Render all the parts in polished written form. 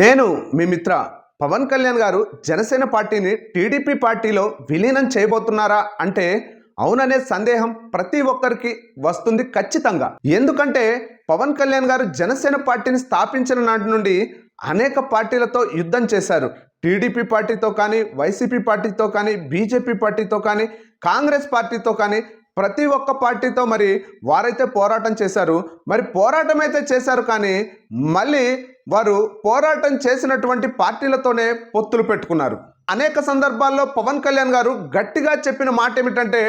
నేను మీ మిత్ర పవన్ కళ్యాణ్ గారు జనసేన పార్టీని టీడీపీ పార్టీలో విలీనం చేయబోతున్నారా అంటే అవుననే సందేహం ప్రతి ఒక్కరికి వస్తుంది ఖచ్చితంగా. ఎందుకంటే పవన్ కళ్యాణ్ గారు జనసేన పార్టీని స్థాపించిన నాటి నుండి అనేక పార్టీలతో యుద్ధం చేశారు. టీడీపీ పార్టీతో కానీ, వైసీపీ పార్టీతో కానీ, బీజేపీ పార్టీతో కానీ, కాంగ్రెస్ పార్టీతో కానీ ప్రతి ఒక్క పార్టీతో మరి వారైతే పోరాటం చేశారు. మరి పోరాటం అయితే చేశారు కానీ మళ్ళీ వారు పోరాటం చేసినటువంటి పార్టీలతోనే పొత్తులు పెట్టుకున్నారు. అనేక సందర్భాల్లో పవన్ కళ్యాణ్ గారు గట్టిగా చెప్పిన మాట ఏమిటంటే,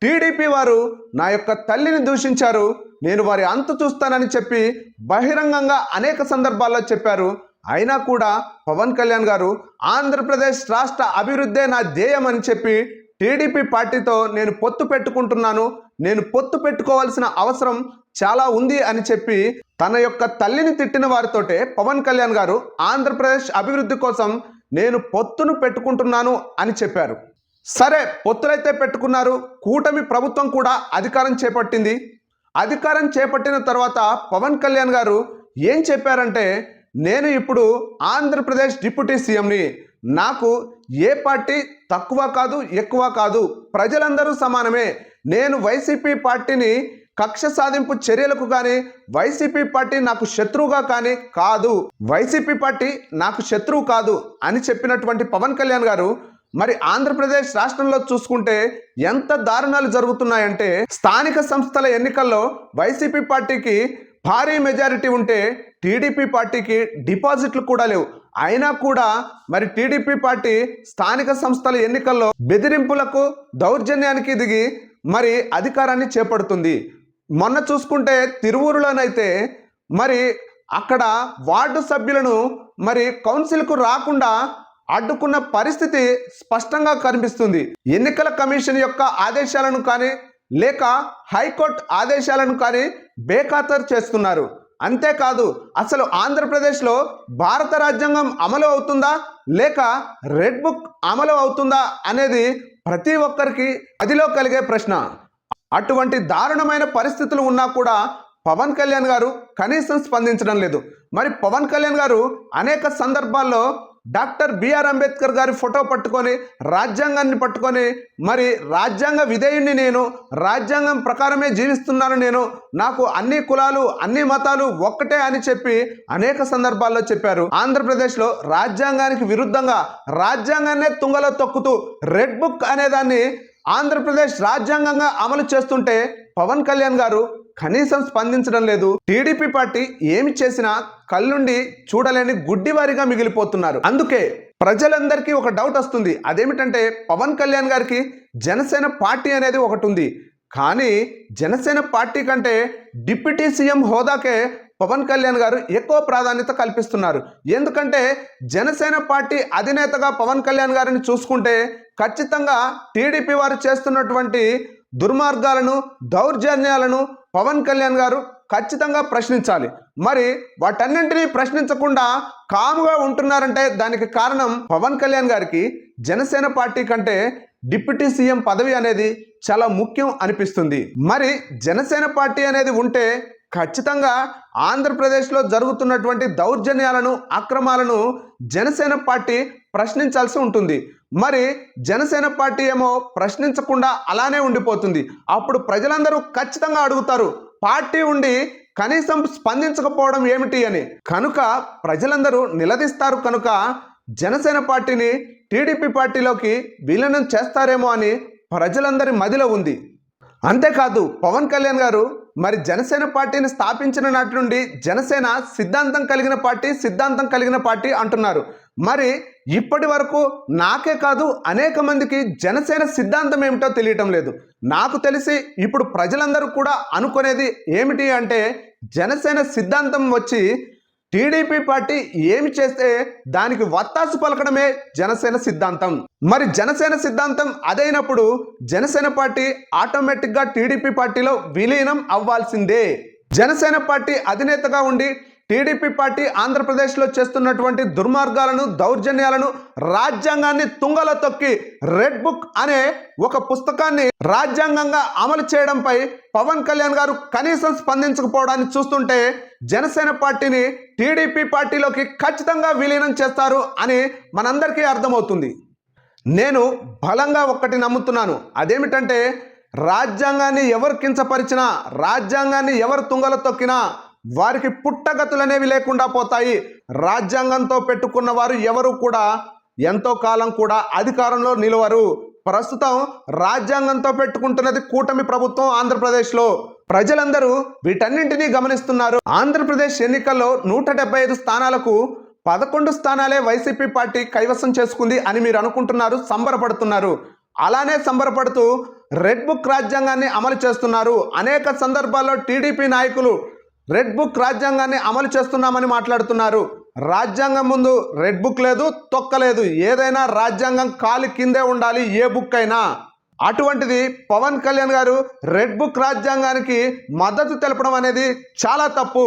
టీడీపీ వారు నా యొక్క తల్లిని దూషించారు, నేను వారి అంతు చూస్తానని చెప్పి బహిరంగంగా అనేక సందర్భాల్లో చెప్పారు. అయినా కూడా పవన్ కళ్యాణ్ గారు ఆంధ్రప్రదేశ్ రాష్ట్ర అభివృద్ధే నా ధ్యేయం అని చెప్పి టీడీపీ పార్టీతో నేను పొత్తు పెట్టుకుంటున్నాను, నేను పొత్తు పెట్టుకోవాల్సిన అవసరం చాలా ఉంది అని చెప్పి తన యొక్క తల్లిని తిట్టిన వారితోటే పవన్ కళ్యాణ్ గారు ఆంధ్రప్రదేశ్ అభివృద్ధి కోసం నేను పొత్తును పెట్టుకుంటున్నాను అని చెప్పారు. సరే, పొత్తులైతే పెట్టుకున్నారు. కూటమి ప్రభుత్వం కూడా అధికారం చేపట్టింది. అధికారం చేపట్టిన తర్వాత పవన్ కళ్యాణ్ గారు ఏం చెప్పారంటే, నేను ఇప్పుడు ఆంధ్రప్రదేశ్ డిప్యూటీ సీఎంని, నాకు ఏ పార్టీ తక్కువ కాదు ఎక్కువ కాదు, ప్రజలందరూ సమానమే, నేను వైసీపీ పార్టీని కక్ష సాధింపు చర్యలకు కానీ, వైసీపీ పార్టీ నాకు శత్రువుగా కానీ కాదు, వైసీపీ పార్టీ నాకు శత్రువు కాదు అని చెప్పినటువంటి పవన్ కళ్యాణ్ గారు మరి ఆంధ్రప్రదేశ్ రాష్ట్రంలో చూసుకుంటే ఎంత దారుణాలు జరుగుతున్నాయంటే, స్థానిక సంస్థల ఎన్నికల్లో వైసీపీ పార్టీకి భారీ మెజారిటీ ఉంటే టీడీపీ పార్టీకి డిపాజిట్లు కూడా లేవు. అయినా కూడా మరి టీడీపీ పార్టీ స్థానిక సంస్థల ఎన్నికల్లో బెదిరింపులకు, దౌర్జన్యానికి దిగి మరి అధికారాన్ని చేపడుతుంది. మొన్న చూసుకుంటే తిరువూరులోనైతే మరి అక్కడ వార్డు సభ్యులను మరి కౌన్సిల్కు రాకుండా అడ్డుకున్న పరిస్థితి స్పష్టంగా కనిపిస్తుంది. ఎన్నికల కమిషన్ యొక్క ఆదేశాలను కానీ లేక హైకోర్టు ఆదేశాలను కానీ బేఖాతరు చేస్తున్నారు. అంతేకాదు, అసలు ఆంధ్రప్రదేశ్లో భారత రాజ్యాంగం అమలు అవుతుందా లేక రెడ్ బుక్ అమలు అవుతుందా అనేది ప్రతి ఒక్కరికి అదిలో కలిగే ప్రశ్న. అటువంటి దారుణమైన పరిస్థితులు ఉన్నా కూడా పవన్ కళ్యాణ్ గారు కనీసం స్పందించడం లేదు. మరి పవన్ కళ్యాణ్ గారు అనేక సందర్భాల్లో డాక్టర్ బిఆర్ అంబేద్కర్ గారి ఫోటో పట్టుకొని, రాజ్యాంగాన్ని పట్టుకొని మరి రాజ్యాంగ విధేయుణ్ణి నేను, రాజ్యాంగం ప్రకారమే జీవిస్తున్నాను నేను, నాకు అన్ని కులాలు అన్ని మతాలు ఒక్కటే అని చెప్పి అనేక సందర్భాల్లో చెప్పారు. ఆంధ్రప్రదేశ్లో రాజ్యాంగానికి విరుద్ధంగా రాజ్యాంగాన్నే తుంగలో తొక్కుతూ రెడ్ బుక్ అనేదాన్ని ఆంధ్రప్రదేశ్ రాజ్యాంగంగా అమలు చేస్తుంటే పవన్ కళ్యాణ్ గారు కనీసం స్పందించడం లేదు. టీడీపీ పార్టీ ఏమి చేసినా కళ్ళుండి చూడలేని గుడ్డివారిగా మిగిలిపోతున్నారు. అందుకే ప్రజలందరికీ ఒక డౌట్ వస్తుంది. అదేమిటంటే, పవన్ కళ్యాణ్ గారికి జనసేన పార్టీ అనేది ఒకటి ఉంది, కానీ జనసేన పార్టీ కంటే డిప్యూటీ సీఎం హోదాకే పవన్ కళ్యాణ్ గారు ఎక్కువ ప్రాధాన్యత కల్పిస్తున్నారు. ఎందుకంటే జనసేన పార్టీ అధినేతగా పవన్ కళ్యాణ్ గారిని చూసుకుంటే ఖచ్చితంగా టీడీపీ వారు చేస్తున్నటువంటి దుర్మార్గాలను, దౌర్జన్యాలను పవన్ కళ్యాణ్ గారు ఖచ్చితంగా ప్రశ్నించాలి. మరి వాటన్నింటినీ ప్రశ్నించకుండా కాముగా ఉంటున్నారంటే దానికి కారణం పవన్ కళ్యాణ్ గారికి జనసేన పార్టీ కంటే డిప్యూటీ సీఎం పదవి అనేది చాలా ముఖ్యం అనిపిస్తుంది. మరి జనసేన పార్టీ అనేది ఉంటే ఖచ్చితంగా ఆంధ్రప్రదేశ్లో జరుగుతున్నటువంటి దౌర్జన్యాలను, అక్రమాలను జనసేన పార్టీ ప్రశ్నించాల్సి ఉంటుంది. మరి జనసేన పార్టీ ఏమో ప్రశ్నించకుండా అలానే ఉండిపోతుంది. అప్పుడు ప్రజలందరూ ఖచ్చితంగా అడుగుతారు, పార్టీ ఉండి కనీసం స్పందించకపోవడం ఏమిటి అని. కనుక ప్రజలందరూ నిలదీస్తారు. కనుక జనసేన పార్టీని టీడీపీ పార్టీలోకి విలీనం చేస్తారేమో అని ప్రజలందరి మదిలో ఉంది. అంతేకాదు, పవన్ కళ్యాణ్ గారు మరి జనసేన పార్టీని స్థాపించిన నాటి నుండి జనసేన సిద్ధాంతం కలిగిన పార్టీ, సిద్ధాంతం కలిగిన పార్టీ అంటున్నారు. మరి ఇప్పటి వరకు నాకే కాదు అనేక మందికి జనసేన సిద్ధాంతం ఏమిటో తెలియటం లేదు. నాకు తెలిసి ఇప్పుడు ప్రజలందరూ కూడా అనుకునేది ఏమిటి అంటే, జనసేన సిద్ధాంతం వచ్చి టీడీపీ పార్టీ ఏమి చేస్తే దానికి వత్తాసు పలకడమే జనసేన సిద్ధాంతం. మరి జనసేన సిద్ధాంతం అదైనప్పుడు జనసేన పార్టీ ఆటోమేటిక్గా టీడీపీ పార్టీలో విలీనం అవ్వాల్సిందే. జనసేన పార్టీ అధినేతగా ఉండి టీడీపీ పార్టీ ఆంధ్రప్రదేశ్లో చేస్తున్నటువంటి దుర్మార్గాలను, దౌర్జన్యాలను, రాజ్యాంగాన్ని తుంగలో తొక్కి రెడ్ బుక్ అనే ఒక పుస్తకాన్ని రాజ్యాంగంగా అమలు చేయడంపై పవన్ కళ్యాణ్ గారు కనీసం స్పందించకపోవడాన్ని చూస్తుంటే జనసేన పార్టీని టీడీపీ పార్టీలోకి ఖచ్చితంగా విలీనం చేస్తారు అని మనందరికీ అర్థమవుతుంది. నేను బలంగా ఒక్కటి నమ్ముతున్నాను, అదేమిటంటే రాజ్యాంగాన్ని ఎవరు కించపరిచినా, రాజ్యాంగాన్ని ఎవరు తుంగలో తొక్కినా వారికి పుట్టగతులనేవి లేకుండా పోతాయి. రాజ్యాంగంతో పెట్టుకున్న వారు ఎవరు కూడా ఎంతో కాలం కూడా అధికారంలో నిలవరు. ప్రస్తుతం రాజ్యాంగంతో పెట్టుకుంటున్నది కూటమి ప్రభుత్వం ఆంధ్రప్రదేశ్లో. ప్రజలందరూ వీటన్నింటినీ గమనిస్తున్నారు. ఆంధ్రప్రదేశ్ ఎన్నికల్లో 175 స్థానాలకు 11 స్థానాలే వైసీపీ పార్టీ కైవసం చేసుకుంది అని మీరు అనుకుంటున్నారు, సంబరపడుతున్నారు. అలానే సంబరపడుతూ రెడ్ బుక్ రాజ్యాంగాన్ని అమలు చేస్తున్నారు. అనేక సందర్భాల్లో టీడీపీ నాయకులు రెడ్ బుక్ రాజ్యాంగాన్ని అమలు చేస్తున్నామని మాట్లాడుతున్నారు. రాజ్యాంగం ముందు రెడ్ బుక్ లేదు, తొక్కలేదు. ఏదైనా రాజ్యాంగం కాలి కిందే ఉండాలి, ఏ బుక్ అయినా. అటువంటిది పవన్ కళ్యాణ్ గారు రెడ్ బుక్ రాజ్యాంగానికి మద్దతు తెలపడం అనేది చాలా తప్పు.